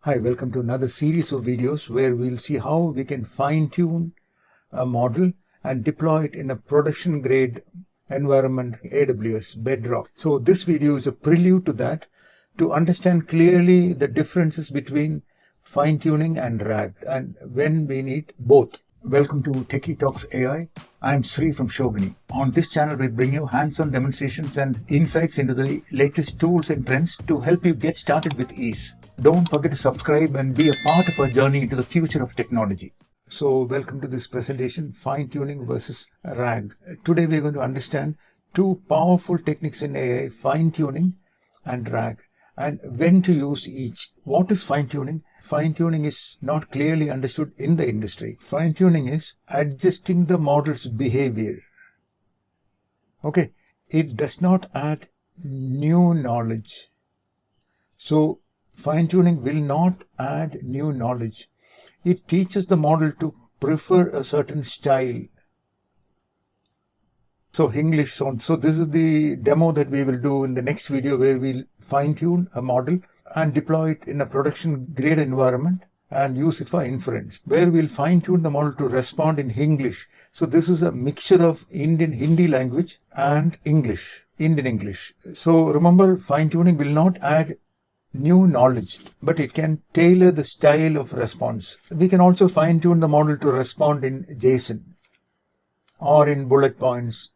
Hi, welcome to another series of videos where we'll see how we can fine-tune a model and deploy it in a production-grade environment, AWS, Bedrock. So this video is a prelude to that, to understand clearly the differences between fine-tuning and RAG and when we need both. Welcome to Techie Talks AI. I'm Sri from Shogini. On this channel, we bring you hands-on demonstrations and insights into the latest tools and trends to help you get started with ease. Don't forget to subscribe and be a part of our journey into the future of technology. So welcome to this presentation, fine-tuning versus RAG. Today we're going to understand two powerful techniques in AI, fine-tuning and RAG, and when to use each. What is fine-tuning? Fine-tuning is not clearly understood in the industry. Fine-tuning is adjusting the model's behavior. Okay, it does not add new knowledge. So fine-tuning will not add new knowledge. It teaches the model to prefer a certain style. So Hinglish sound. So this is the demo that we will do in the next video, where we'll fine-tune a model and deploy it in a production grade environment and use it for inference, where we'll fine-tune the model to respond in Hinglish. So this is a mixture of Indian Hindi language and English, Indian English. So remember, fine-tuning will not add new knowledge, but it can tailor the style of response. We can also fine-tune the model to respond in JSON or in bullet points,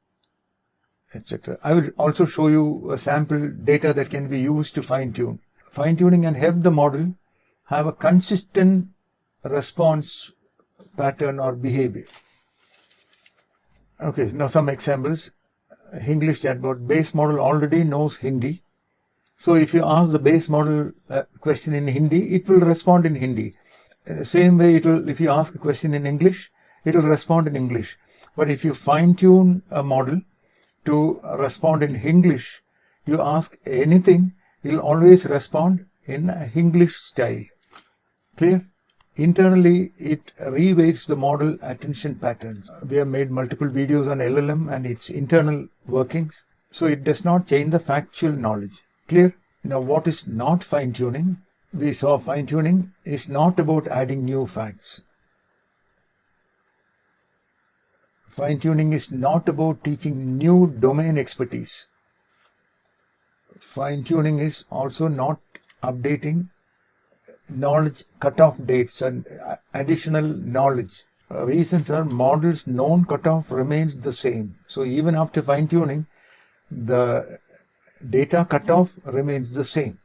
etc. I will also show you a sample data that can be used to fine-tune. Fine-tuning can help the model have a consistent response pattern or behavior. Okay, now some examples. Hinglish chatbot. Base model already knows Hindi. So if you ask the base model a question in Hindi, it will respond in Hindi. Same way, if you ask a question in English, it will respond in English. But if you fine-tune a model to respond in Hinglish, you ask anything, it will always respond in a Hinglish style. Clear? Internally, it reweights the model attention patterns. We have made multiple videos on LLM and its internal workings. So it does not change the factual knowledge. Clear? Now, what is not fine-tuning? We saw fine-tuning is not about adding new facts. Fine-tuning is not about teaching new domain expertise. Fine-tuning is also not updating knowledge cutoff dates and additional knowledge. Reasons are model's known cutoff remains the same. So even after fine-tuning, the data cutoff remains the same.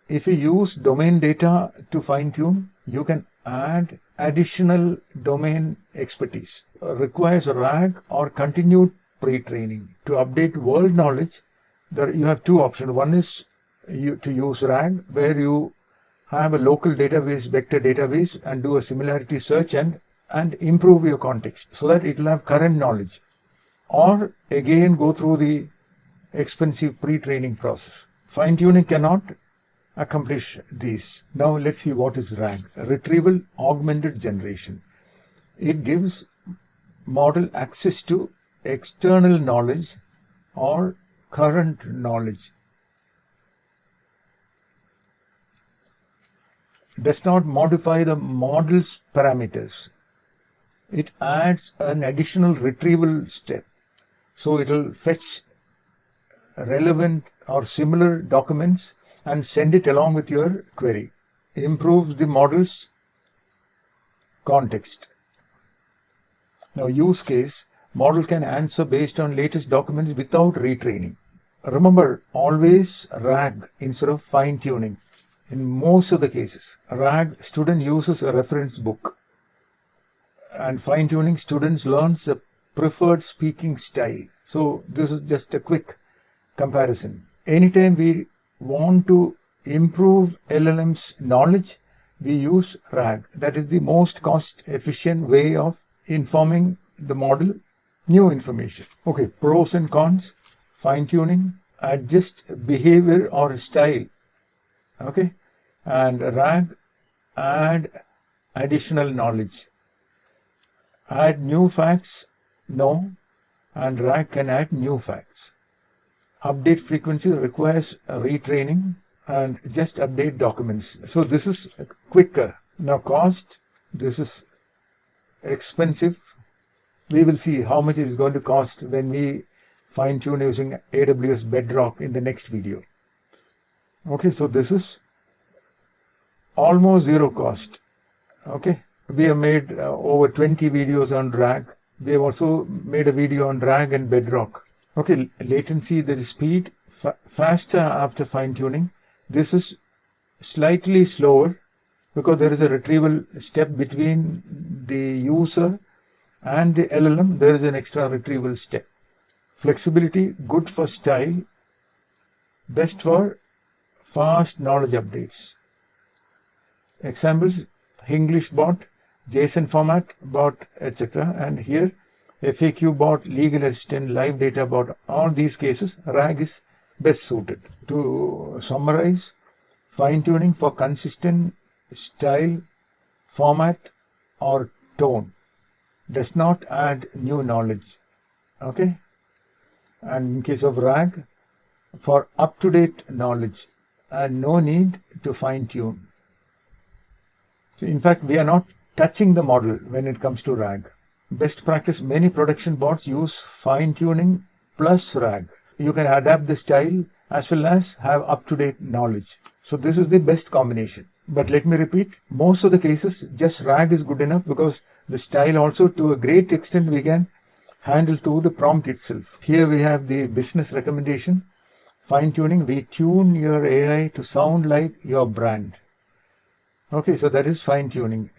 If you use domain data to fine-tune, you can add additional domain expertise. Requires RAG or continued pre-training. To update world knowledge, you have two options. One is to use RAG, where you have a local database, vector database, and do a similarity search and improve your context so that it will have current knowledge. Or again, go through the expensive pre-training process. Fine-tuning cannot accomplish these. Now let's see what is RAG. Retrieval-Augmented Generation. It gives model access to external knowledge or current knowledge. Does not modify the model's parameters. It adds an additional retrieval step. So it will fetch relevant or similar documents and send it along with your query. Improves the model's context. Now, use case, model can answer based on latest documents without retraining. Remember, always RAG instead of fine-tuning. In most of the cases, RAG, student uses a reference book, and fine-tuning, students learns a preferred speaking style. So this is just a quick comparison. Anytime we want to improve LLM's knowledge, we use RAG. That is the most cost-efficient way of informing the model new information. Okay, pros and cons. Fine-tuning, adjust behavior or style. Okay, and RAG, add additional knowledge. Add new facts? No, and RAG can add new facts. Update frequency requires retraining. and just update documents. So this is quicker. Now cost, this is expensive. We will see how much it is going to cost when we fine tune using AWS Bedrock in the next video. Okay, so this is almost zero cost. Okay, we have made over 20 videos on RAG. We have also made a video on RAG and Bedrock. Okay, latency, there is speed, faster after fine tuning. This is slightly slower because there is a retrieval step between the user and the LLM. There is an extra retrieval step. Flexibility, good for style, best for fast knowledge updates. Examples, Hinglish bot, JSON format bot, etc. And here FAQ bot, legal assistant, live data bot, all these cases RAG is best suited. To summarize, fine tuning for consistent style, format or tone does not add new knowledge. Okay, and in case of RAG, for up-to-date knowledge and no need to fine tune. So in fact, we are not touching the model when it comes to RAG. Best practice, many production bots use fine tuning plus RAG. You can adapt the style as well as have up-to-date knowledge. So this is the best combination. But let me repeat, most of the cases just RAG is good enough because the style also to a great extent we can handle through the prompt itself. Here we have the business recommendation. Fine tuning, we tune your AI to sound like your brand. Okay, so that is fine tuning,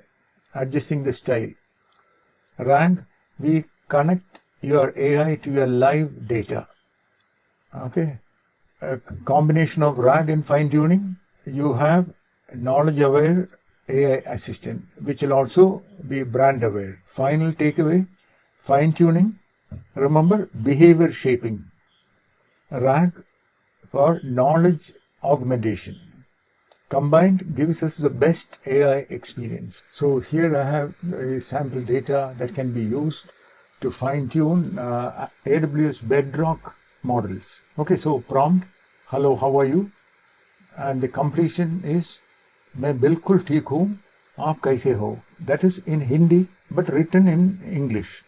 adjusting the style. RAG, we connect your AI to your live data. Okay, a combination of RAG and fine tuning, you have knowledge aware AI assistant, which will also be brand aware. Final takeaway, fine tuning, remember behavior shaping. RAG for knowledge augmentation. Combined gives us the best AI experience. So here I have a sample data that can be used to fine tune AWS Bedrock models. Okay, so prompt, hello, how are you? And the completion is, मैं बिल्कुल ठीक हूँ, आप कैसे हो? That is in Hindi but written in English.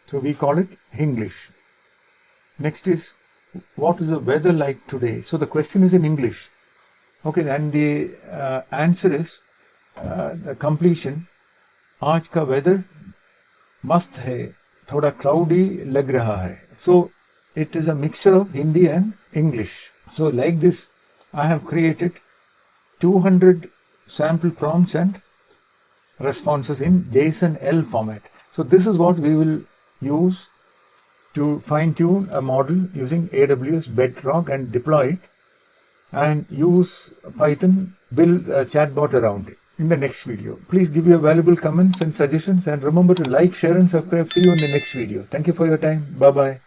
So we call it Hinglish. Next is, what is the weather like today? So the question is in English. Okay, and the answer is the completion. आज का weather मस्त है, थोड़ा cloudy लग रहा है. So it is a mixture of Hindi and English. So like this, I have created 200 sample prompts and responses in JSON-L format. So this is what we will use to fine-tune a model using AWS Bedrock and deploy it, and use Python, build a chatbot around it in the next video. Please give your valuable comments and suggestions, and remember to like, share and subscribe. See you in the next video. Thank you for your time. Bye-bye.